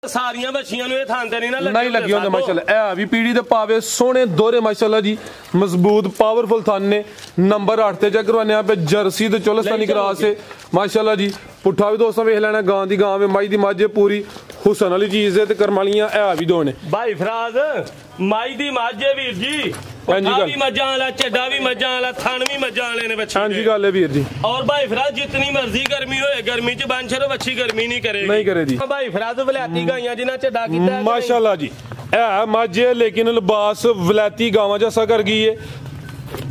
ਸਾਰੀਆਂ ਬੱਚੀਆਂ ਨੂੰ ਇਹ ਥਾਂ ਤੇ ਨਹੀਂ ਲੱਗੀ ਹੁੰਦੇ ਮਾਸ਼ਾਅੱਲਾ। ਇਹ ਵੀ ਪੀੜੀ ਦੇ ਪਾਵੇ सोहने दोहरे माशाल्लाह जी, मजबूत पावरफुल थान ने। नंबर 8 ते चेक करवाने पे जर्सी ते चोलस्तानी क्रॉस है माशाल्लाह जी। पुट्ठा भी दोस्तों वेख लेना, गां दी गां में माई दी मझ पूरी हुसन वाली चीज है ते करमालियां है भी दो ने भाई फराज। माई दी मझ है वीर जी, भी मज्जां वाला, चड्डा भी मज्जां वाला, थन भी मज्जां वाले ने बच्चे। हां जी गल है वीर जी। और भाई फराज जितनी मर्जी गर्मी होए, गर्मी च बन छरो बच्ची गर्मी नहीं करेगी भाई फराज। वलैती गाइयां जिन्हां चड्डा कीता माशाल्लाह जी है मझ है, लेकिन लिबास वलैती गावां जैसा कर गई है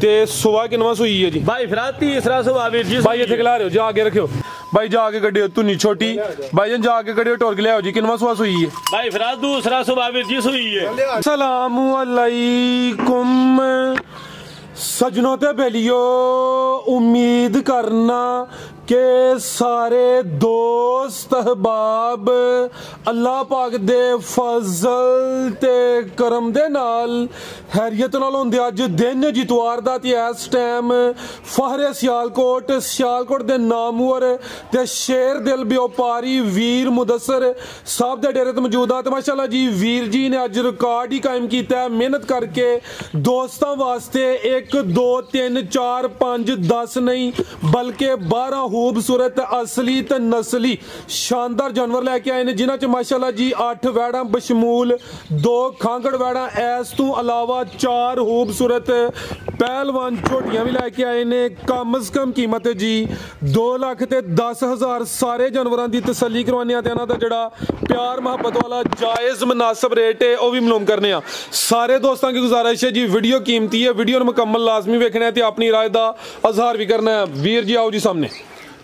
ते सुबह किनवा सुई है जी भाई फराज। तीसरा सुबह वीर जी भाई इत्थे खिला रहे हो, जा आगे रखियो भाई, जाके कड्डियो तुन्नी छोटी भाईजान, जाके कड्डियो टोर के ले आओ जी। किनवा सुबह सुई है भाई फराज? दूसरा सुबह वीर जी सुई है। अस्सलाम वालेकुम सजनों ते बेलियो, उम्मीद करना के सारे दोस्त अहबाब अल्लाह पाक दे फजल ते करम दे नाल हैरियत नाल होंदे। अज दिन जितवार दा ते इस टाइम फहरे सियालकोट दे नामवर ते शेर दिल व्यापारी वीर मुदस्सर साहब दे डेरे ते मौजूद आ। ते माशाल्लाह जी वीर जी ने अज रिकॉर्ड ही कायम कीता है, मेहनत करके दोस्तां वास्ते 1 2 3 4 5 10 नहीं बल्कि 12 खूबसूरत असली ते नस्ली शानदार जानवर लेके आए ने, जिन्हां च माशाल्लाह जी 8 वैड़ा बशमूल 2 खांगड़ वैड़ा, इस तू अलावा 4 खूबसूरत पहलवान झोटियां भी लेके आए ने। कम अज कम कीमत जी 2,10,000 सारे जानवरों की तसल्ली करवाने आते हैं। जड़ा प्यार मुहब्बत वाला जायज़ मुनासिब रेट है वह भी मालूम करने। सारे दोस्तों की गुजारिश है जी, वीडियो कीमती है, वीडियो मुकम्मल लाजमी वेखना है, अपनी राय का इजहार भी करना है। वीर जी आओ जी सामने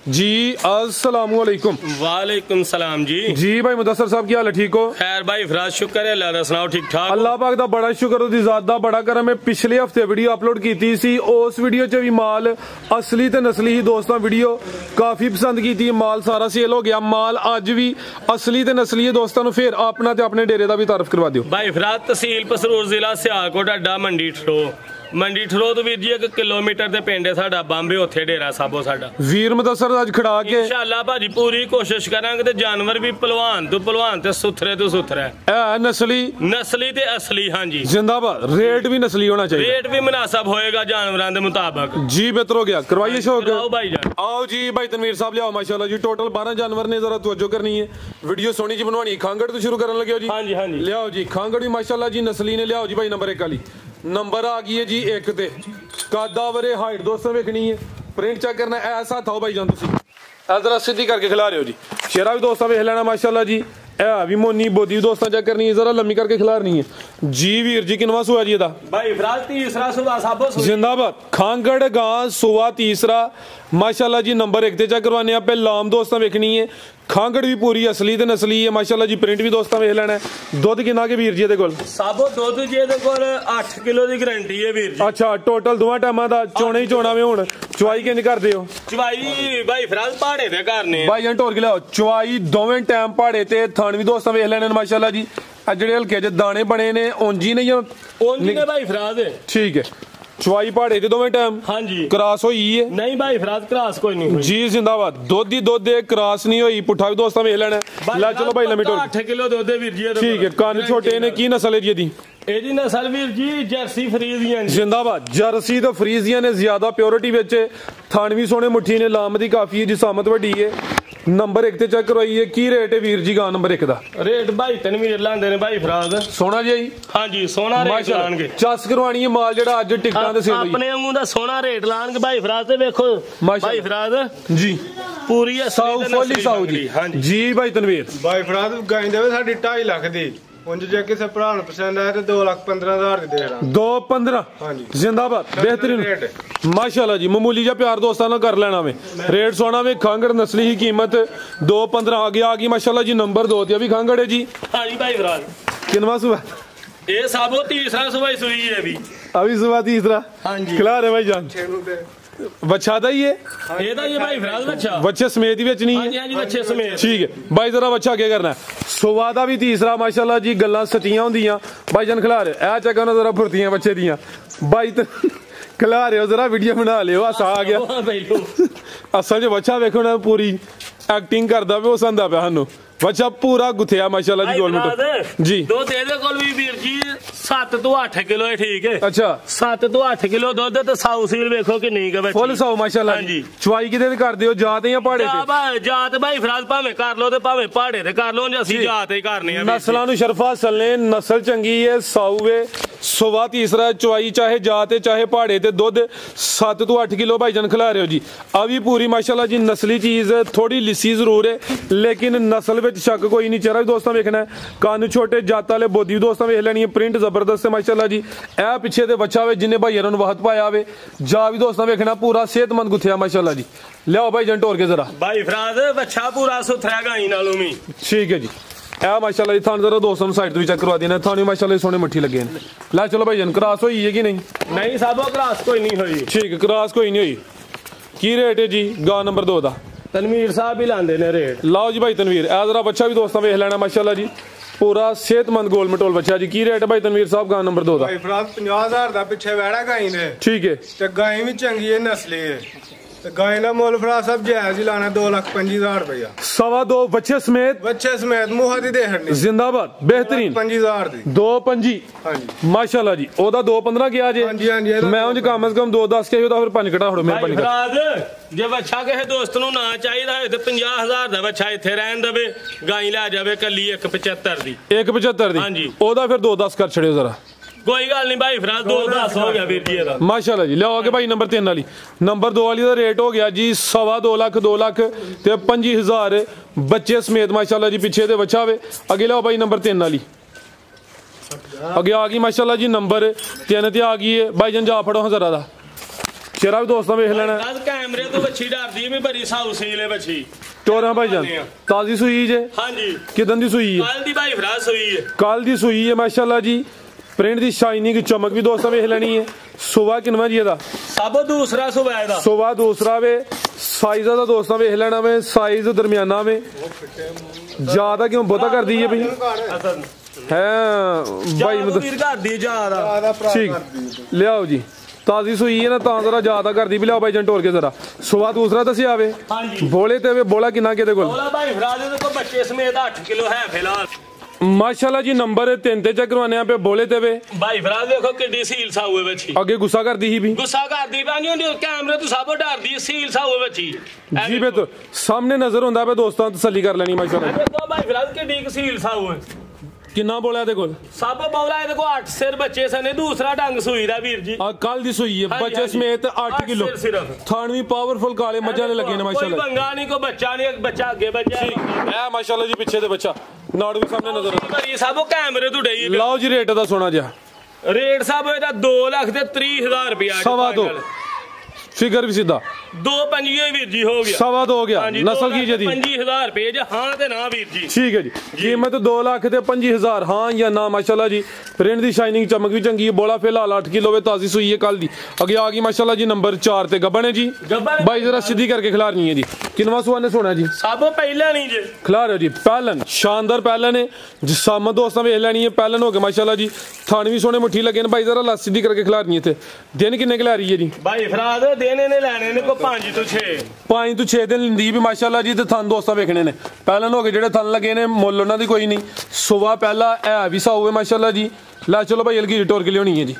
जी। अस्सलाम वालेकुम। वालेकुम सलाम जी। जी भाई मुदस्सर साहब की हाल है, ठीक हो? खैर भाई फराज, शुक्र है अल्लाह दा, सुनाओ ठीक ठाक? अल्लाह पाक दा बड़ा शुक्र, उदी ज़ात दा बड़ा करम है। पिछले हफ्ते वीडियो अपलोड की थी, उस वीडियो च भी माल असली ते नस्ली ही दोस्तों, वीडियो काफी पसंद की थी, माल सारा सेल हो गया। माल अज भी असली ते नस्ली है दोस्तों। फिर अपना ते अपने डेरे का भी तारफ करवा दो भाई फराज। तहसील पसरूर, जिला सियालकोट, अड्डा मंडी ठरो तो वीर जी 1 किलोमीटर दे पिंड है साडा बांबे, उत्थे डेरा साबो साडा। वीर मुदस्सर अज खड़ा के इंशाअल्लाह भाजी पूरी कोशिश करांगे ते जानवर भी पहलवान ते सुथरे तो सुथरा है, नस्ली ते असली। हां जी जिंदाबाद। रेट भी नस्ली होना चाहिए, रेट भी मुनासिब होएगा जानवरां दे मुताबिक जी। बेहतर हो गया, करवाइए शौक। आओ भाई जान, आओ जी भाई तनवीर साहब ले आओ। माशाल्लाह जी टोटल 12 जानवर ने, जरा तवज्जो करनी है, वीडियो सोनी जी बनवानी। खांगड़ तो शुरू करने लगे हो जी? हां जी हां जी, ले आओ जी खांगड़ भी माशाल्लाह जी नस्ली ने। ले आओ जी भाई नंबर 1 वाली, नंबर आ गई है जी 1 ते कादावरे हाइट दोस्तों वेखनी है, प्रिंट चेक करना ऐसा था भाई जान। तुसी जरा सीधी करके खिला रहे हो जी, शेरा भी दोस्तों वेख लेना माशाल्लाह जी। ए भी मोनी बोदी भी दोस्तों चेक करनी है, जरा लम्बी करके खिलारनी है जी। वीर जी किनवा सुआ जी दा? भाई फराज तीसरा सुबह साबो जिंदाबाद। खांगड़ गां सुआ तीसरा माशाल्लाह जी। नंबर 1 ते चेक करवाने पे लाम दोस्तों वेखनी है। खांगड़ भी पूरी असली ते नस्ली है माशाल्लाह जी। प्रिंट भी दोस्तों वेख लेना है। दुध कितना के वीर जी दे कोल? साबो दुध जी दे कोल 8 किलो दी गारंटी है वीर जी। अच्छा टोटल दोवां टाइमां दा चोणे ही चोणा वे। हुण चवाई किंज करदे हो? चवाई भाई फराज पहाड़े दे करने भाई जान टोर के लाओ। चवाई दोवें टाइम पहाड़े ते थान भी दोस्तों वेख लेने माशाल्लाह जी। जेडे हल्के जे दाने बने ने ओंजी नहीं ओंजी ने भाई फराज, ठीक है। चवाई पहाड़े ते दोवें टाइम हां जी क्रॉस होई है? नहीं भाई फराज क्रॉस कोई नहीं हुई जी। जिंदाबाद। दुध ही दुध है, क्रॉस नहीं होई। पुठा भी दोस्तों वेख लेना। ला चलो भाई लम्बी टोर। 8 किलो दुध है वीर जी। ठीक है। कान छोटे ने, की नस्ल है जी? एदी नस्ल वीर जी जर्सी फ्रीजियन। जिंदाबाद। जर्सी तो फ्रीजियन ने ज्यादा प्योरिटी विच, थान भी सोने मुट्ठी ने, लामदी काफी है, जिसामत वड्डी है। नंबर 1 ते चेक करवाइए, की रेट है वीर जी गां नंबर 1 दा? रेट भाई तनवीर लांदे ने भाई फराज। सोना जी? हां जी सोना रेट लाणगे। चस करवानी है माल जेड़ा अज टिकटां ते सेल होई, अपने वांगू दा सोना रेट लाणगे भाई फराज। ते देखो भाई फराज जी पूरी साउ फुल्ली साउ जी। हां जी भाई तनवीर भाई फराज गाय देवे साडी 2.5 लाख दी, उंज जे किसे भरा नूं पसंद आए ते 2,15,000 दी दे रहा। 2,15? हां जी जिंदाबाद। बेहतरीन माशाल्लाह जी। मामूली जा प्यार दोस्तां नाल कर लेना वे। रेट सोना वे। खांगड़ नस्ली ही कीमत 2,15 आगे आ गई माशाल्लाह जी। नंबर 2 ते भी खांगड़ है जी। हां जी भाई फराज। किनवा सुबह? ये साबो तीसरा सुबह सुई है अभी सुबह तीसरा। हां जी खिला रहे भाई जान। बच्चा दा ही है? ਇਹਦਾ ਹੀ ਭਾਈ ਫਰਾਜ਼ ਬੱਚਾ बच्चे समेत ही बेचनी है? हां जी बच्चे समेत। ठीक है भाई जरा बच्चा क्या करना है। सुबह दा भी तीसरा माशाल्लाह जी। गल्लां सच्चियां होंदियां भाई जान। खिला रहे ए चेक करना जरा फुर्तियां बच्चे दियां भाई खिला रहे हो, जरा वीडियो बना लियो। हासा आ गया असल च बच्चा वेखो ना पूरी एक्टिंग करदा पे, पसंद आ पे सानू ਬੱਚਾ ਪੂਰਾ ਗੁੱਥਿਆ ਮਾਸ਼ਾਅੱਲਾ ਜੀ ਗੋਲਮਟ ਜੀ। ਦੁੱਧ ਇਹਦੇ ਕੋਲ ਵੀ ਵੀਰ ਜੀ 7 ਤੋਂ 8 ਕਿਲੋ ਹੈ, ਠੀਕ ਹੈ। ਅੱਛਾ 7 ਤੋਂ 8 ਕਿਲੋ ਦੁੱਧ ਤੇ ਸਾਊ ਸੀਲ ਵੇਖੋ ਕਿੰਨੀ ਕੁ ਬੱਚੀ, ਫੁੱਲ ਸਾਊ ਮਾਸ਼ਾਅੱਲਾ ਜੀ। ਚਵਾਈ ਕਿਤੇ ਤੇ ਕਰਦੇ ਹੋ, ਜਾਤ ਜਾਂ ਪਹਾੜੇ ਤੇ? ਜਾਤ ਭਾਈ ਫਰਾਜ਼ ਭਾਵੇਂ ਕਰ ਲੋ ਤੇ ਭਾਵੇਂ ਪਹਾੜੇ ਤੇ ਕਰ ਲੋ, ਅਸੀਂ ਜਾਤ ਹੀ ਕਰਨੀ ਆ। ਨਸਲਾਂ ਨੂੰ ਸ਼ਰਫ ਹਾਸਲ ਨੇ, ਨਸਲ ਚੰਗੀ ਹੈ, ਸਾਊ ਹੈ, ਸੁਬਾ ਤੀਸਰਾ ਚਵਾਈ ਚਾਹੇ ਜਾਤ ਚਾਹੇ ਪਹਾੜੇ ਤੇ ਦੁੱਧ 7 ਤੋਂ 8 ਕਿਲੋ ਭਾईजान खिला रहे हो जी। अभी पूरी माशाल्लाह जी नस्ली चीज़ है, थोड़ी लिस्सी जरूर है लेकिन नस्ल में शक कोई नहीं। चेहरा भी दोस्तों वेखना है, कान छोटे जात वाले बोधी भी दोस्तों वेख लेनी है, प्रिंट जबरदस्त है माशाल्लाह जी। ए पिछे दे बच्चा वे जिन्हें भाईजान वहत पाया वे जा भी दोस्तों वेखना पूरा सेहतमंद गुथिया माशाल्लाह जी। लियाओ भाईजान टोर के जरा भाई फराज बच्चा पूरा सुथरा गाई नालों में, ठीक है जी। ए माशाल्लाह जी थान जरा दोस्तों साइड तो भी चेक करवा देना, थाने माशाल्लाह सोने मट्ठी लगे हैं। ला चलो भाईजान क्रॉस हुई है कि नहीं? नहीं साहब क्रॉस कोई नहीं हुई, ठीक है क्रॉस कोई नहीं हुई। की रेट है जी गा नंबर 2 दा? तनवीर साहब ही लांदे ने रेट। लाओ जी भाई तनवीर, ए जरा बच्चा भी दोस्तों वेख लेना माशाल्लाह जी, पूरा सेहतमंद गोल मटोल बच्चा जी। की रेट है भाई तनवीर साहब गा नंबर 2 दा? भाई फराज 50,000 दा पिछे वैड़ा गाई ने, ठीक है। ते गाय भी चंगी है, नस्ली है, ते गाय दा मुल फराज सब जायज ही लाना 2,25,000 रुपया। 2.25 बच्चे समेत? बच्चे समेत मुंह दी दे हटनी जिंदाबाद बेहतरीन। 25,000 दी 2.25 हां जी माशाल्लाह जी। ओदा 2.15 किया जे? हां जी हां जी। मैं उंज कम से कम 2.10 के ओदा फिर 5 कटा हड़ो मेहरबानी कर। फराज जे बच्चा किसी दोस्त नु ना चाहिदा है ते 50,000 दा बच्चा इथे रहन देवे, गाय ले जावे कली 175 दी। 175 दी? हां जी। ओदा फिर 2.10 कर छड़ियो जरा। कोई गल नहीं भाई फराज 2.10 हो गया वीर जी दा माशाल्लाह जी। लियाओ आगे भाई नंबर 3 वाली। नंबर 2 वाली दा रेट हो गया जी 2.25 लाख 2 लाख ते 25,000 बच्चे समेत माशाल्लाह जी। पीछे दे बच्चा वे। आगे लाओ भाई नंबर 3 वाली। आगे आ गई माशाल्लाह जी नंबर 3 ते आ गई है भाईजान, जा फड़ो जरा दा चेहरा भी दोस्तों वेख लेना। कैमरे तो बच्ची डरदी है बड़ी साऊ सील है बच्ची। टोरा भाईजान ताजी सुई जे? हां जी। किदन दी सुई है? कल दी भाई फराज सुई है, कल दी सुई है माशाल्लाह जी। प्रिंट दी शाइनिंग चमक भी दोस्तों वेख लेनी है। सुबह किनवा जी दा? सब दूसरा सुबह दा। सुबह दूसरा वे। साइज दा दोस्तों वेख लेना वे, साइज दरमियाना में ज्यादा क्यों बहुता कर दी है भाई है भाई मतलब ठीक। ले आओ जी ताजी सुई है ना ता जरा ज्यादा कर दी भी। लियाओ भाई जन टोर के जरा सुबह दूसरा दसी आवे बोले ते वे बोला किना के कोल? बोला भाई फराज दे को बच्चे समेत 8 किलो है फिलहाल माशाल्लाह जी। नंबर 3 ते चेक करवाने पे बोले ते वे भाई फराज देखो किड्डी सील सा हुए बच्ची। आगे गुस्सा कर दी ही भी, गुस्सा कर दी पानी कैमरे तो सब डर दी सील सा हुए बच्ची जी। बे तो सामने नजर होंदा पे दोस्तों तसल्ली कर लेनी माशाल्लाह। देखो भाई फराज किड्डी सील सा हुए किन्ना बोला ते कोल? सब बोला है देखो 8 सिर बच्चे सने दूसरा ढंग सुई दा वीर जी। कल दी सुई है बच्चे समेत 8 किलो थान भी पावरफुल काले मजा ने लगे ने माशाल्लाह। कोई बंगा नहीं, को बच्चा नहीं, एक बच्चा आगे बच्चा है माशाल्लाह जी। पीछे दे बच्चा नाड़ भी सामने नजर बड़ी सब कैमरे तो डई। लाओ जी रेट दा सोना जा। रेट साहब एदा 2,30,000 रुपया। 2.25 फिगर भी सीधा 2.25 वीर जी हो गया। 2.25 हो गया। नस्ल की जी? 25,000 रुपये हाँ ते ना वीर जी। ठीक है जी। कीमत 2,25,000 हाँ या ना माशाल्लाह जी। प्रिंट दी शाइनिंग चमक भी चंगी है। बोला फिलहाल 8 किलो वे ताजी सुई है कल दी। आगे आ गई माशाल्लाह जी नंबर 4 ते गब्बन है जी। भाई जरा सीधी करके खिलारनी है जी। किनवा सुआ ने सोना जी? सब पहला नहीं जी खिला रहे हो जी। पहलन शानदार पहलन है जिसम दोस्तों वेख लेनी है। पहलन हो गए माशाल्लाह जी। थान भी सोने मुट्ठी लगे भाई जरा ला सीधी करके खिलारनी है। दिन किन्ने खिला रही है जी? भाई फराद देने ने लेने ने को 5 तो 6 5 तो 6 दिन लिंदी भी माशाल्लाह जी। ते थान दोस्तों वेखने ने पहलन हो गए जेडे थान लगे ने मुल उन्हां दी कोई नहीं। सुबह पहला है भी साऊ है माशाल्लाह जी। ला चलो भाई अलगी टोर के लियोनी है जी।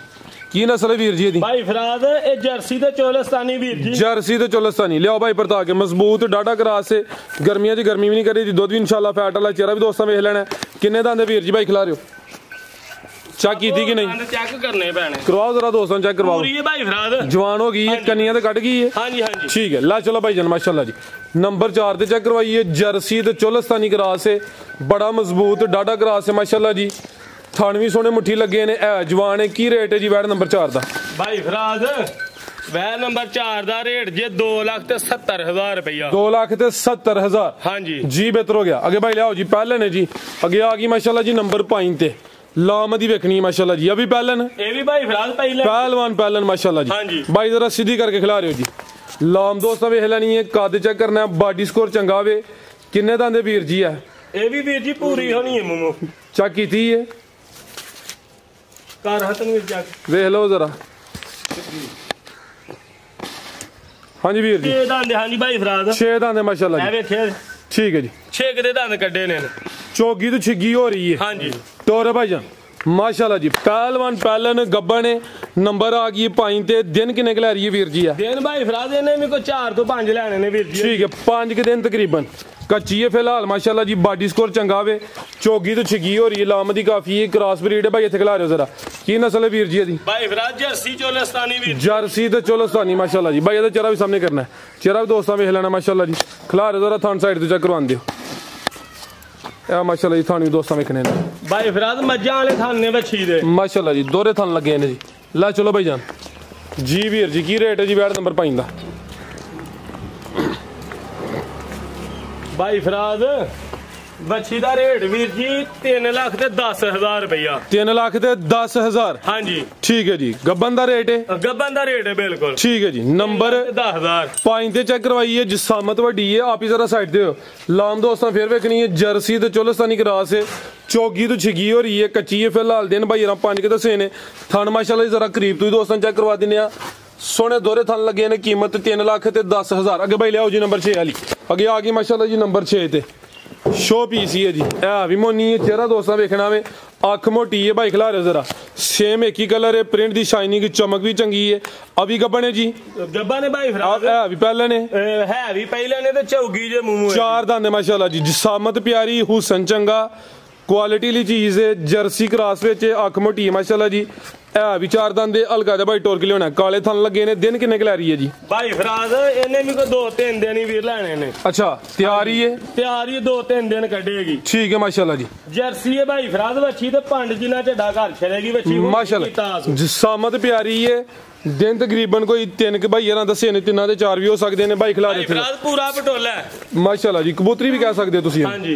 की नस्ल है वीर जी दी? भाई फराद ए जर्सी ते चोलस्तानी वीर जी। जर्सी ते चोलस्तानी। लियाओ भाई परता के मजबूत डाटा क्रास से गर्मियां च गर्मी भी नहीं करी दी। दुध भी इंशाल्लाह फैट वाला चेहरा भी दोस्तों वेख लेना। किन्ने दांदे वीर जी भाई खिला रहे हो? चेक की थी कि नहीं? चेक करने पैने करवाओ जरा दोस्तों चेक करवाओ। पूरी है भाई फराद जवान हो गई है, कन्नियां तो कट गई है। हां जी हां जी ठीक है। ला चलो भाई जन माशाल्लाह जी। नंबर 4 ते चेक करवाइए। जर्सी ते चोलस्तानी क्रास है, बड़ा मजबूत डाटा क्रास है माशाल्लाह जी। थानवी सोने मुट्ठी लगे ने जवान है। की रेट है जी वैड नंबर 4 दा? भाई फराद वह नंबर 4 दा रेट जे 2,70,000 रुपया। 2,70,000 हां जी जी। बेहतर हो गया। आगे भाई लियाओ जी पहलन है जी। आगे आ गई माशाल्लाह जी नंबर 5 ते लाम दी वेखनी है माशाल्लाह जी। अभी पहलन ये भी भाई फराद पहलवान पहलन माशाल्लाह जी। हां जी भाई जरा सीधी करके खिला रहे हो जी। लाम दोस्तों वेख लेनी है। कद चेक करना है। बॉडी स्कोर चंगा वे। किन्ने दांदे वीर जी है? ये भी वीर जी पूरी होनी है मोमो चेक कीती है कर हतन वीर चेक वेख लो जरा। हाँ जी वीर जी 6 दांदे। हां जी भाई फराद 6 दांदे माशाल्लाह जी। वेखे ठीक है जी। 6 ਦੇ ਦੰਦ ਕੱਢੇ ਨੇ चौगी तो छिगी हो रही है। हाँ जी। टोरे भाईजान माशाल्लाह जी पहलवान पहलन गब्बन है नंबर आ गई पाई ते दिन किन्ने क लै रही है वीर जी? दिन भाई फराज ने मेरे को 4 ਤੋਂ 5 ਲੈਣੇ ਨੇ ਵੀਰ ਜੀ। ठीक है 5 के दिन तकरीबन कच्ची है फिलहाल माशाल्लाह जी बॉडी स्कोर चंगा वे चौगी तो छिगी हो रही है लामदी काफी है क्रॉस ब्रीड है भाई इत्थे खिला रहे हो जरा की नस्ल है वीर जी दी? भाई फराज जर्सी चोलस्तानी वीर जर्सी तो चोलस्तानी माशाल्लाह जी भाई ਇਹਦਾ चेहरा भी सामने करना है चेहरा भी दोस्तों वेख लेना माशाल्लाह जी खिला रहे हो जरा थन साइड तो चेक करवान दियो ਇਹ ਮਾਸ਼ਾਅੱਲਾ ਜੀ ਥਾਣ ਵੀ ਦੋਸਤਾਂ ਵੇਖਣੇ ਨੇ ਭਾਈ ਫਰਾਦ ਮੱਝਾਂ ਵਾਲੇ ਥਾਨ ਨੇ ਵੱਛੀ ਦੇ ਮਾਸ਼ਾਅੱਲਾ ਜੀ ਦੋਰੇ ਥਾਨ ਲੱਗੇ ਨੇ ਜੀ ਲੈ ਚਲੋ ਭਾਈ ਜਾਨ ਜੀ ਵੀਰ ਜੀ ਕੀ ਰੇਟ ਹੈ ਜੀ ਵੈਟ ਨੰਬਰ ਪਾਈਂਦਾ ਭਾਈ ਫਰਾਦ ਵੱਛੀ ਦਾ ਰੇਟ ਵੀਰ ਜੀ 3 ਲੱਖ ਤੇ 10,000 ਰੁਪਇਆ 3 ਲੱਖ ਤੇ 10,000 ਹਾਂਜੀ ਠੀਕ ਹੈ ਜੀ ਗੱਬਨ ਦਾ ਰੇਟ ਹੈ ਗੱਬਨ ਦਾ ਰੇਟ ਹੈ ਬਿਲਕੁਲ ਠੀਕ ਹੈ ਜੀ ਨੰਬਰ 10,000 ਪਾਈਂ ਤੇ ਚੈੱਕ ਕਰਵਾਈਏ ਜਿਸਾਮਤ ਵੱਡੀ ਹੈ ਆਪ ਹੀ ਜ਼ਰਾ ਸਾਈਡ ਤੇ ਹੋ ਲਾਮ ਦੋਸਤਾਂ ਫੇਰ ਵੇਖਣੀ ਹੈ ਜਰਸੀ ਤੇ ਚੋਲਸਤਾਨੀ ਕਰਾਸ ਹੈ ਚੌਗੀ ਤੋਂ ਛਿਗੀ ਹੋ ਰਹੀ ਹੈ ਕੱਚੀ ਹੈ ਫਿਲਹਾਲ ਦਿਨ ਭਾਈ ਰਾਂ 5 ਕੇ ਦੱਸੇ ਨੇ ਥਣ ਮਾਸ਼ਾਅੱਲਾ ਜਰਾ ਕਰੀਬ ਤੋਂ ਹੀ ਦੋਸਤਾਂ ਚੈੱਕ ਕਰਵਾ ਦਿੰਨੇ ਆ सोने दोरे थन लगे ने कीमत 3 लाख ते 10,000 अगे भाई लियाओ जी नंबर 6 वाली अगे आ गई माशाल्लाह जी नंबर 6 ते शो पीस ही है जी ए भी मोनी है चेहरा दोस्तां वेखना वे अख मोटी है भाई खिला रहे जरा सेम एक ही कलर है प्रिंट दी शाइनिंग चमक भी चंगी है अभी गब्बन है जी गब्बन है भाई फराज है भी पहले ने है भी पहले ने ते चौगी जे मुंह है 4 दांत माशाल्लाह जी जिसामत प्यारी हुसन चंगा क्वालिटी ली चीज है जर्सी क्रॉस विच अख मोटी है माशाल्लाह जी ए भी 4 दंद हल्का जा भाई टोर के लिया काले थन लगे ने दिन किन्ने क लै रही है जी भाई फराज इन्हें भी को 2-3 दिन ही वीर लेने ने अच्छा तैयार ही है 2-3 दिन कटेगी ठीक है माशाल्लाह जी जर्सी है भाई फराज वच्छी ते 5 जिना ढा घर छड़ेगी वच्छी माशाल्लाह जिसामत प्यारी है दिन तकरीबन कोई 3 के भाई दसे ने 3 ते 4 भी हो सकते हैं भाई खिला रहे फराज पूरा पटोला है माशाल्लाह जी कबूतरी भी कह सकते हो तुसी हां जी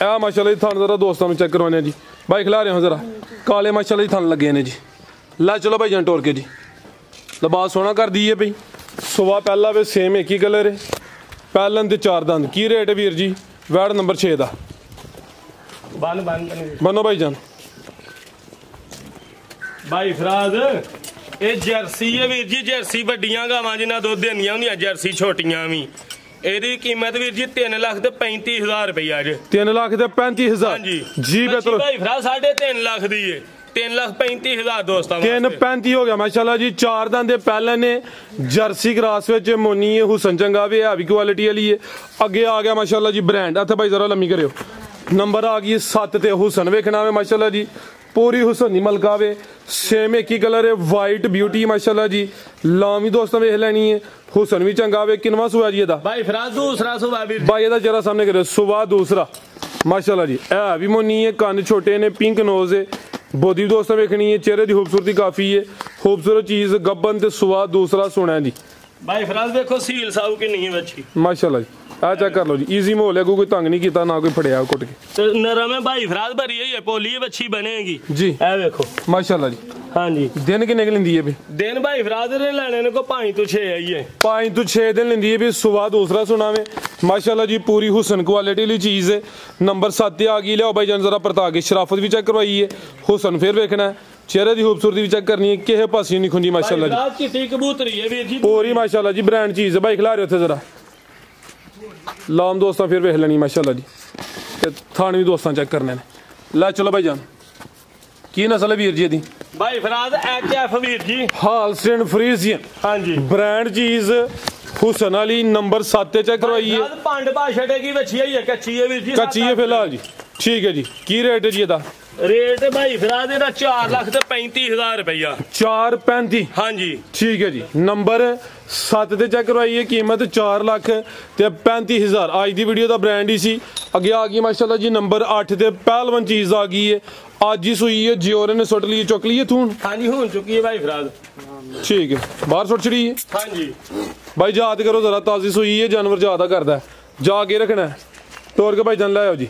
ए माशाल्लाह जी थान जरा दोस्तों में चेक करवाने जी भाई खिला रहे हो जरा काले माशाल्लाह जी थान लगे ने जी ला चलो भाई जान टोर के जी लिबास सोना कर दी है भाई सुबह पहला वे सेम एक ही कलर है पहलन ते 4 दंद की रेट है वीर जी वैट नंबर 6 दा बनो भाई जान भाई फराज ये जर्सी है वीर जी जर्सी वड्डियां गावां जिन्ना दुध देंदियां हुंदियां जर्सी छोटियां भी ਇਹਦੀ ਕੀਮਤ ਵੀਰ ਜੀ 3 ਲੱਖ ਤੇ 35,000 ਰੁਪਇਆ ਜੀ 3 ਲੱਖ ਤੇ 35,000 ਹਾਂਜੀ ਜੀ ਬਿਲਕੁਲ ਭਾਈ ਫਰਾ 3.5 ਲੱਖ ਦੀ ਹੈ 3,35,000 ਦੋਸਤਾਂ 3.35 ਹੋ ਗਿਆ ਮਾਸ਼ਾਅੱਲਾ ਜੀ 4 ਦੰਦ ਦੇ ਪਹਿਲੇ ਨੇ ਜਰਸੀ ਕ੍ਰਾਸ ਵਿੱਚ ਮੋਨੀ ਹੈ ਹੁਸਨ ਚੰਗਾ ਵੀ ਹੈ ਵੀ ਕੁਆਲਿਟੀ ਵਾਲੀ ਹੈ ਅੱਗੇ ਆ ਗਿਆ ਮਾਸ਼ਾਅੱਲਾ ਜੀ ਬ੍ਰਾਂਡ ਇੱਥੇ ਭਾਈ ਜ਼ਰਾ ਲੰਮੀ ਕਰਿਓ ਨੰਬਰ ਆ ਗਈ 7 ਤੇ ਹੁਸਨ ਵੇਖਣਾ ਵੇ ਮਾਸ਼ਾਅੱਲਾ ਜੀ पूरी हुसन मलका वे सेम एक ही कलर है वाइट ब्यूटी माशाल्लाह जी लामी दोस्तों वेख लेनी है हुसन भी चंगा वे किनवा सुबह जी भाई फराज दूसरा सुबह भी भाई ਇਹਦਾ जरा सामने करो सुबह दूसरा माशाल्लाह जी ए भी मोनी है कान छोटे ने पिंक नोज है बॉडी दोस्तों वेखनी है चेहरे की खूबसूरती काफी है खूबसूरत चीज गब्बन ते सुबह दूसरा सोना जी भाई फराज देखो सील साहू की नहीं बची माशाल्लाह जी आ चेक कर लो जी इजी माहौल है कोई तंग नहीं किया ना कोई फड़िया कुट के तो नरम है भाई फराज भरी है पोली बच्ची बनेगी जी ए देखो माशाल्लाह जी हाँ जी दिन किन्ने की लेंदी है भी दिन भाई फराज ने लेने ने को 5 तो 6 आई है 5 तो 6 दिन लेंदी है भी सुबह दूसरा सुनावे माशाल्लाह जी पूरी हुसन क्वालिटी वाली चीज है नंबर 7 आ गई लियाओ भाई जान जरा परता के शराफत भी चेक करवाई है हुसन फिर देखना है चेहरे की खूबसूरती भी चेक करनी है किहे पासी नहीं खुंदी माशाल्लाह जी चिट्टी कबूतरी है वीर जी पूरी माशाल्लाह जी ब्रांड चीज है भाई खिला रहे थे जरा लाम दोस्तां फिर वेख लेनी माशाल्लाह जी ते थान भी दोस्तां चेक करने ने ला चलो भाई जान की नस्ल है वीर जी दी भाई फराज एचएफ वीर जी हालस्टेन फ्रीजियन हां जी ब्रांड चीज हुसन वाली नंबर 7 ते चेक करवाई है पंड पा छड़ेगी बच्ची है कच्ची है वीर जी कच्ची है फिलहाल जी ठीक है जी की रेट है जी ਇਹਦਾ रेट भाई फराज ਇਹਦਾ 4 ਲੱਖ ਤੇ 35,000 ਰੁਪਇਆ 4.35 हां जी ठीक है जी नंबर 7 ਤੇ ਚੈੱਕ ਕਰਵਾਈ ਹੈ ਕੀਮਤ 4 ਲੱਖ ਤੇ 35,000 ਅੱਜ ਦੀ ਵੀਡੀਓ ਦਾ ਬ੍ਰਾਂਡ ਹੀ ਸੀ ਅੱਗੇ ਆ ਗਈ ਮਾਸ਼ਾਅੱਲਾ ਜੀ ਨੰबर 8 ਤੇ ਪਹਿਲਵਾਨ ਚੀਜ਼ ਆ ਗਈ ਹੈ ਅੱਜ ਹੀ ਸੂਈ ਹੈ ਜਿਓਰੇ ਨੇ ਸੁੱਟ ਲਈ ਚੁੱਕ ਲਈ ਹੈ ਥੂਣ हां जी हो चुकी है भाई फराज ठीक है बाहर सुट चढ़ी है हां जी भाई याद करो जरा ताजी सूई है जानवर ज्यादा करता है जाके रखना है तोड़ के भाई जान लाओ जी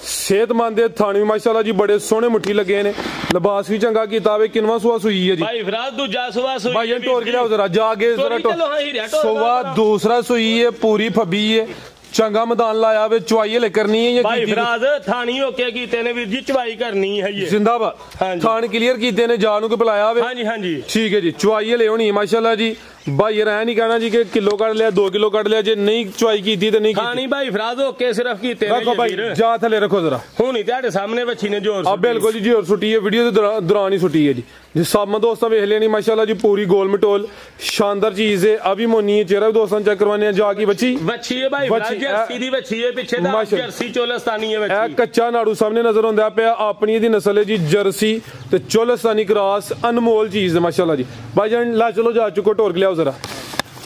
सेहतमंद थानी माशाल्लाह जी बड़े सोहने मुट्ठी लगे ने लिबास भी चंगा कीता वे किनवा सुआ सुई है जी भाई फराज दूजा सुआ सुई भाई ये टोर के लाओ जरा जाके जरा सुआ दूसरा सुई है पूरी फबी है चंगा मैदान लाया वे चवाई ले करनी है भाई फराज थानी होके कीते ने वीर जी चवाई करनी है ये जिंदाबाद थान क्लियर कीते ने जान को बुलाया वे हां जी ठीक है जी चवाई ले होनी माशाल्लाह जी भाई यार ऐ नहीं कहना जी कि किलो कट लिया 2 किलो कट लिया, जे नहीं चुआई की थी तो नहीं खानी भाई फराज होके सिर्फ कीते ने रखो भाई, जा थले रखो जरा। हुनी तेरे सामने बच्ची ने जोर अब बिल्कुल जी और सुटी है, वीडियो के दौरान ही सुटी है जी सामने दोस्तों वेख लेनी माशाल्लाह जी, पूरी गोल मटोल शानदार चीज है। अभी मोनी है चेहरा भी दोस्तों चेक करवाने जाकी बच्ची है भाई, जर्सी दी बच्ची है, पीछे दा जर्सी चोलस्तानी है बच्ची। कच्चा नाड़ू सामने नजर आंदा पे, अपनी दी नस्ल है जी जर्सी ते चोलस्तानी क्रॉस, अनमोल चीज है माशाल्लाह जी। भाई जान ला चलो जा चुको टोर के लियाओ जरा।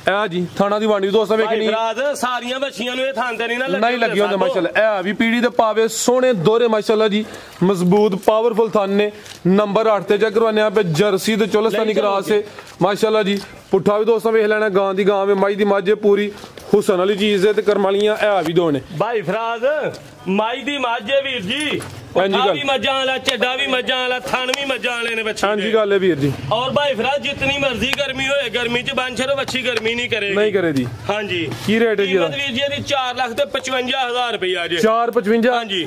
ए जी थाना दी वांडी दोस्तों वेखनी सारियां बच्चियां नु थान ते नहीं लगी होंदे माशाल्लाह। ए भी पीड़ी दे पावे सोने दोरे माशाल्लाह जी, मजबूत पावरफुल थान ने। नंबर 8 ते चेक करवाने पे, जर्सी ते चोलस्तानी क्रॉस है माशाल्लाह जी। पुट्ठा भी दोस्तों वेख लेना, गां दी गां में माई दी मझ पूरी हुसन वाली चीज है, ते करमालियां ए भी दो ने भाई फराज माई दी मझ है वीर जी, भी मज्जा वाला, चड्डा भी मज्जा वाला, थान भी मज्जा वाले ने बच्चे। हां जी गल है वीर जी। और भाई फराज जितनी मर्जी गर्मी होए, गर्मी च बन छरो बच्ची गर्मी नहीं करेगी, नहीं करे दी। हां जी की रेट है जी वीर जी दी 4,55,000 रुपया जी। 4,55 हां जी,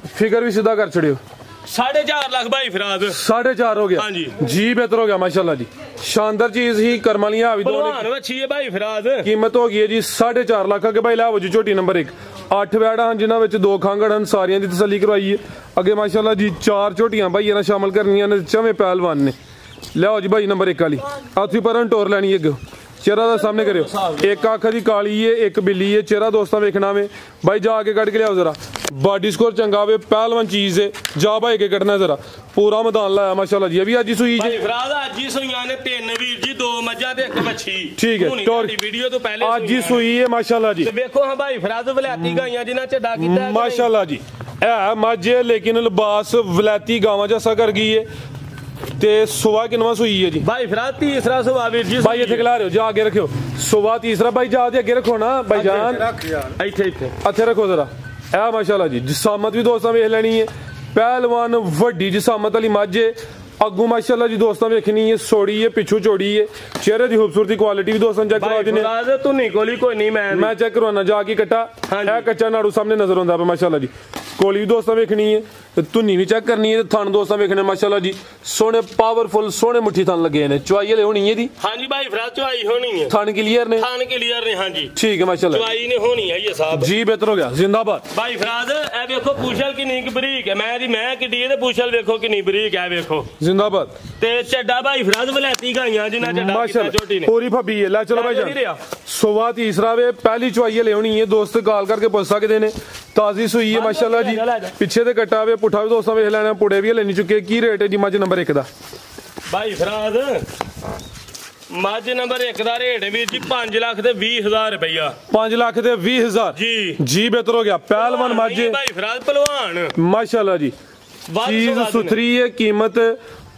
फिगर भी सीधा कर छड़ियो। 4.5 लाख भाई फराज 4.5 हो गया। हाँ जी जी बेहतर हो गया माशाल्लाह जी, शानदार चीज ही करमालियां भी दो बच्ची है भाई फराज। कीमत हो गई है जी 4.5 लाख के। भाई लाओ जी झोटी नंबर 1, 8 वैड़ा हैं जिन्होंने 2 खांगड़ हैं, सारियां दी तसल्ली करवाई है। अगे माशाल्लाह जी 4 झोटियां भाई ना शामिल करनियां ने, चवें पहलवान ने। लाओ जी भाई नंबर 1 वाली हाथी पर टोर लैनी है, चेहरा दा सामने करियो। एक अख दी काली है, एक बिल्ली है, चेहरा दोस्तों वेखना वे भाई, जाके कट के लियाओ जरा। बॉडी स्कोर चंगा वे, पहलवान चीज है, जा भाई के कटना जरा। पूरा मैदान लाया माशाल्लाह जी। अभी आज ही सुई जी फराज, आज ही सुईयां ने 3 वीर जी, 2 मज्जा ते 1 बच्ची। ठीक है टोर वीडियो तो पहले आज ही सुई है माशाल्लाह जी। देखो हां भाई फराज वलायती गाइयां जिन्हां च डा कीता माशाल्लाह जी। ए मझ लेकिन लिबास वलायती गावां जैसा कर गई है, ते सुबह किनवा सुई है जी भाई फराज? तीसरा सुबह वीर जी। भाई इथे खिला रहे हो, जा आगे रखियो सुबह तीसरा। भाई जा आगे रखो ना भाई जान, इथे रखो जरा। ए माशाल्लाह जी जिसामत भी दोस्तों वेख लेनी है, पहलवान वड्डी जिसामत वाली मझ है। अगू माशाल्लाह जी दोस्तों वेखनी है, सोड़ी है, पिछू चौड़ी है, चेहरे की खूबसूरती क्वालिटी भी दोस्तों चेक करवा देने। तू निकोली कोई नहीं, मैं चेक करवाना जाके कट्टा है, कच्चा नाड़ू सामने नजर आंदा पे माशाल्लाह जी। कोली भी दोस्तों वेखनी है, धुनी भी चेक करनी है, थान दोस्तों वेखने माशाल्लाह जी सोने पावरफुल सोने मुट्ठी थान लगे ने। चुआई वाले होनी है दी? हां जी भाई फराज चुआई होनी है, थान क्लियर ने? थान क्लियर ने हां जी, ठीक है माशाल्लाह चुआई ने होनी है ये साहब जी। बेहतर हो गया, जिंदाबाद भाई फराज। ए देखो पूछल कितनी बरीक है, मैं किड्डी है ते पूछल देखो कितनी बरीक है, देखो जिंदाबाद। ते चड्डा भाई फराज वलायती गाइयां जिन्हां चड्डा कीता झोटी ने, पूरी फब्बी है। ला चलो भाई जान सुबह तीसरा वे, पहली चुआई ले होनी है, दोस्त कॉल करके पूछ सकते ने। ताजी सुई है माशाल्लाह जी, पीछे ते कट्टा वे, पुठा भी दोस्तों वेख लेना, पुड़े भी लेनी चुके। की रेट है जी मझ नंबर 1 दा? भाई फराज मझ नंबर 1 दा रेट है वीर जी 5,20,000 रुपया। 5,20,000 जी जी। बेहतर हो गया, पहलवान मझ भाई फराज पहलवान माशाल्लाह जी, चीज सुथरी है। कीमत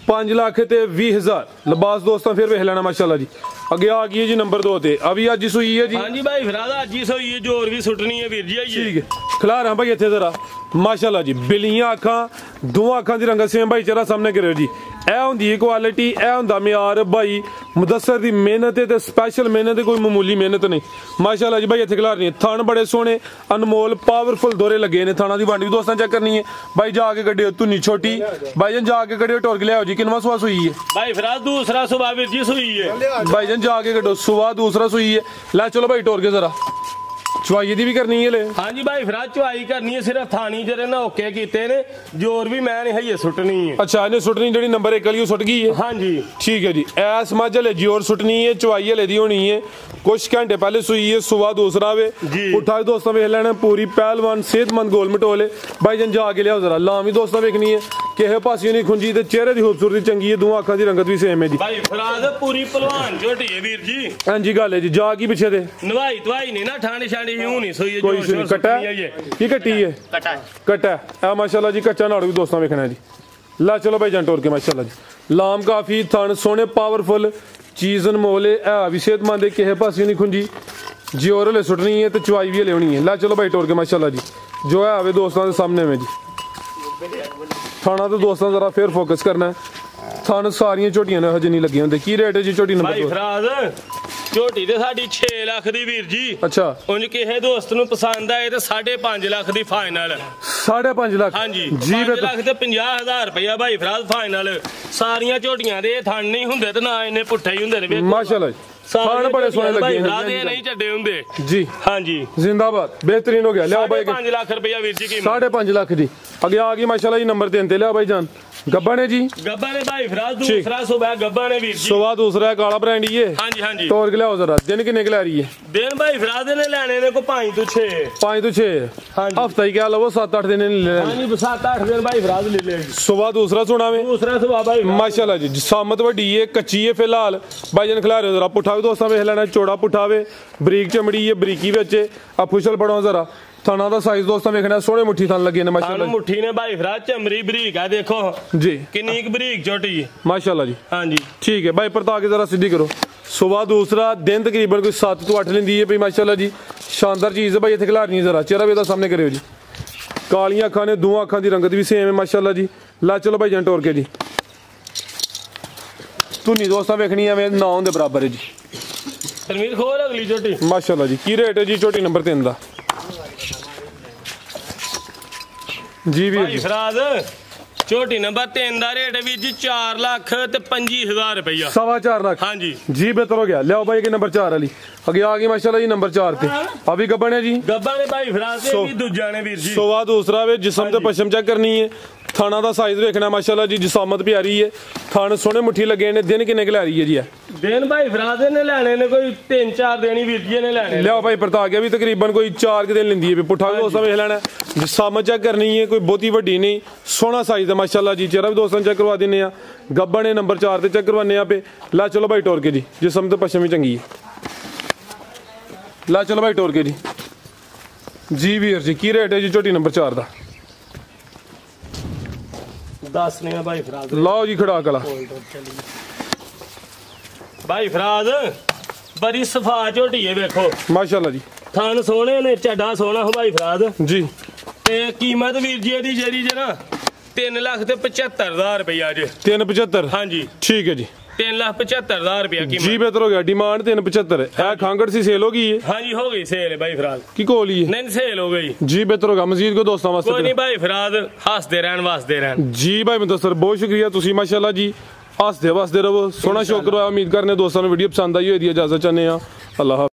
5,20,000। लिबास दोस्तों फिर वेख लेना माशाल्लाह जी। अगे आ गई है जी नंबर 2 ते, अभी अज ही सुई है जी। हां जी भाई फराज आज ही सुई है, जोर भी सुटनी है वीर जी। ठीक है खिला रहा भाई इथे जरा माशाल्लाह जी। बिलियां अखां, 2 अखां दी रंगत सेम भाई, चेहरा सामने करो जी। ए हुंदी है क्वालिटी, ए हुंदा म्यार भाई। मुदस्सर दी मेहनत ते स्पेशल मेहनत, कोई मामूली मेहनत नहीं माशाल्लाह जी। भाई इथे खिला रही है, थान बड़े सोने अनमोल पावरफुल दोरे लगे ने। थाना दी बांडी भी दोस्तों चेक करनी है भाई, जाके कड्डियो धुनी छोटी भाई जान, जाके कड्डियो टोर के लियाओ जी। किनवा सुबह सुई है भाई फराज? दूसरा सुबह वीर जी सुई है भाई जान, जाके कड्डो सुबह दूसरा सुई है। ला चलो भाई टोर के जरा, चुआई दी भी करनी है ले। हां जी भाई फराज चुआई करनी है, सिर्फ थानी जरे ना ओके कीते ने, जोर भी मैं नहीं है सुटनी है। अच्छा इन्हें सुटनी जड़ी नंबर 1 वाली सुट गई है। हां जी ठीक है जी। ऐस मझ हले जोर सुटनी है, चुआई हले दी होनी है, कुछ घंटे पहले सुई है, सुबह दूसरा वे। उठा दोस्तों वेख लेना, पूरी पहलवान सेहतमंद गोल मटोले। भाई जन जाके लियाओ जरा। लाम भी दोस्तों वेखनी है, किहे पासियों नहीं खुंजी, ते चेहरे की खूबसूरती चंगी है, 2 अखां दी रंगत भी सेम है जी। भाई फराज पूरी पहलवान झोटी है वीर जी। हां जी गल है जी। जा की पीछे दे नवाई तवाई नहीं ना, ठाणी शाणी यूं नहीं सोई, कोई सुनी कटा की कट्टी है, कटा है माशाल्लाह जी। कच्चा नाड़ू भी दोस्तों वेखना है जी। ला चलो भाई जान टोर के माशाल्लाह जी। लाम काफी, थन सोने पावरफुल, चीज अनमोल है, भी सेहतमंद है, किहे पासियों नहीं खुंजी, जी और हले सुटनी है, तो चुआई भी हले होनी है। ला चलो भाई टोर के माशाल्लाह जी, जो है आवे दोस्तों के सामने में जी। थाना तो दोस्तों जरा फिर फोकस करना है, थान सारियां झोटियां ने हजे नहीं लगी होंगे। की रेट है जी झोटी नंबर 2? झोटी ते साडी 6 लाख दी वीर जी। अच्छा उंज किहे दोस्त नु पसंद आए ते 5.5 लाख दी फाइनल। 5.5 लाख? हां जी 5 लाख ते 50,000 रुपया भाई फराज फाइनल। सारियां झोटियां दे थान नहीं हुंदे ते ना इन्ने पुट्ठे ही हुंदे ने। माशाल्लाह ਖਾਣ ਬੜੇ ਸੋਹਣੇ ਲੱਗੇ ਭਾਈ ਨੇ ਫਰਾਦ ਇਹ ਨਹੀਂ ਛੱਡੇ ਹੁੰਦੇ ਜੀ ਹਾਂਜੀ ਜ਼ਿੰਦਾਬਾਦ बेहतरीन हो गया लिया भाई 5 ਲੱਖ ਰੁਪਇਆ ਵੀਰ ਜੀ कीमत 5.5 लाख दी आगे आ गई माशाल्लाह जी नंबर 3 ते लिया भाई जान गब्बा ने जी ਗੱਬਾ ਨੇ ਭਾਈ ਫਰਾਦ ਦੂਸਰਾ ਸੁਬਾ ਗੱਬਾ ਨੇ ਵੀਰ ਜੀ सुबह दूसरा है काला ब्रांड ये ਹਾਂਜੀ ਹਾਂਜੀ तोड़ के लियाओ जरा दिन किन्ने के ला रही है ਦਿਨ ਭਾਈ ਫਰਾਦ ਨੇ ਲੈਣੇ ਨੇ ਕੋ 5 ਤੋਂ 6 5 तो 6 हाँ जी। हफ्ता ही क्या लो 7-8 दिन ले लेने। ਹਾਂਜੀ 7-8 ਦਿਨ ਭਾਈ ਫਰਾਦ ਲੈ ਲੈ सुबह दूसरा सुना में ਦੂਸਰਾ ਸੁਬਾ ਭਾਈ माशाल्लाह जी सामत वड्डी है कच्ची है फिलहाल भाई जन खिला रहे हो जरा पुठा भी दोस्तों वेख लेना चौड़ा पुठा वे बरीक चमड़ी है बरीकी विच आ फुशल पड़ो जरा थाना दा साइज दोस्तों वेखना सोहने मुट्ठी थान लगे ने ਸਾਨੂੰ माशाल्लाह ਮੁੱਠੀ ਨੇ ਭਾਈ ਫਰਾਦ ਚਮਰੀ ਬਰੀਕ ਆ ਦੇਖੋ जी ਕਿੰਨੀ ਕੁ ਬਰੀਕ ਛੋਟੀ माशाल्लाह जी ਹਾਂਜੀ ठीक है भाई परता के जरा सीधी करो सुबह दूसरा दिन तकरीबन कोई 7 तो 8 लेंदी है भाई माशाल्लाह जी शानदार चीज है भाई इत्थे खिलारनी जरा चेहरा भी सामने करियो जी कालियां अखां ने दो अखां दी रंगत भी सेम है माशाल्लाह जी ला चलो भाई जन टोर के जी धुनी दोस्तां वेखनी है ना दे बराबर है जी ਤਨਵੀਰ ਖੋਲ ਅਗਲੀ ਛੋਟੀ माशाल्लाह जी की रेट है जी छोटी नंबर 3 दा जी वीर ਭਾਈ जी ਫਰਾਦ ਛੋਟੀ ਨੰਬਰ 3 ਦਾ ਰੇਟ ਵੀਰ ਜੀ 4 ਲੱਖ ਤੇ 25000 ਰੁਪਇਆ 4.25 लाख ਹਾਂਜੀ जी बेहतर हो गया लियाओ भाई के नंबर 4 वाली आगे आ गई माशाल्लाह जी नंबर 4 पे अभी गब्बन है जी ਗੱਬਾ ਨੇ ਭਾਈ ਫਰਾਦ ਤੇ ਵੀ ਦੂਜਾ ਨੇ ਵੀਰ ਜੀ सोवा दूसरा वे जिस्म ते पश्चिम चेक करनी है थाना दा साइज देखना माशाल्लाह जी जिसामत प्यारी है थान सोने मुट्ठी लगे ने दिन किन्ने के ला रही है जी ਦਿਨ ਭਾਈ ਫਰਾਦ ਨੇ ਲੈਣੇ ਨੇ ਕੋਈ 3-4 ਦਿਨ ਹੀ ਵੀਰ ਜੀ ਨੇ ਲੈਣੇ लिया भाई परता गया भी तकरीबन कोई 4 दिन लेंदी है पुठा भी दोस्तों वेख लेना जिसामत चेक करनी है कोई बहुती वड्डी नहीं सोहना साइज है माशाल्लाह जी चेहरा भी दोस्तों चेक करवा दिने आ गब्बा ने नंबर 4 ते चेक करवाने पे ला चलो भाई टोर के जी जिस्म ते पश्चिम भी चंगी है ला चलो भाई टोर के जी वीर जी की रेट है जी छोटी नंबर 4 दा ਦੱਸਨੇ ਆ ਭਾਈ ਫਰਾਦ लाओ जी खड़ा कला ਭਾਈ ਫਰਾਦ ਬੜੀ ਸਫਾ ਝੋਟੀ ਹੈ ਵੇਖੋ माशाल्लाह जी ਥਣ ਸੋਹਣੇ ਨੇ ਚੱਡਾ ਸੋਹਣਾ ਹੋ ਭਾਈ ਫਰਾਦ जी ਤੇ ਕੀਮਤ ਵੀਰ ਜੀ ਇਹਦੀ ਜਿਹੜੀ ਜੇ ਨਾ 3 ਲੱਖ ਤੇ 75000 ਰੁਪਇਆ ਜੇ 375 ਹਾਂਜੀ ठीक है जी 3,75,000 ਰੁਪਇਆ जी ਕੀਮਤ बेहतर हो गया डिमांड 375 है खांगड़ सी सेल होगी है ਹਾਂਜੀ ਹੋ ਗਈ ਸੇਲ ਭਾਈ ਫਰਾਦ की कोली है ਨਹੀਂ ਸੇਲ ਹੋ ਗਈ जी बेहतर होगा मजीद को दोस्तों ਕੋਈ वास्ते ਨਹੀਂ ਭਾਈ ਫਰਾਦ ਹੱਸਦੇ ਰਹਿਣ ਵਸਦੇ ਰਹਿਣ जी भाई मुदस्सर बहुत शुक्रिया तुसी माशाल्लाह जी हसदे वसदे रहो सोना शुक्र उम्मीद करने दोस्तों ने वीडियो पसंद आई होगी इजाजत चाहने अल्लाह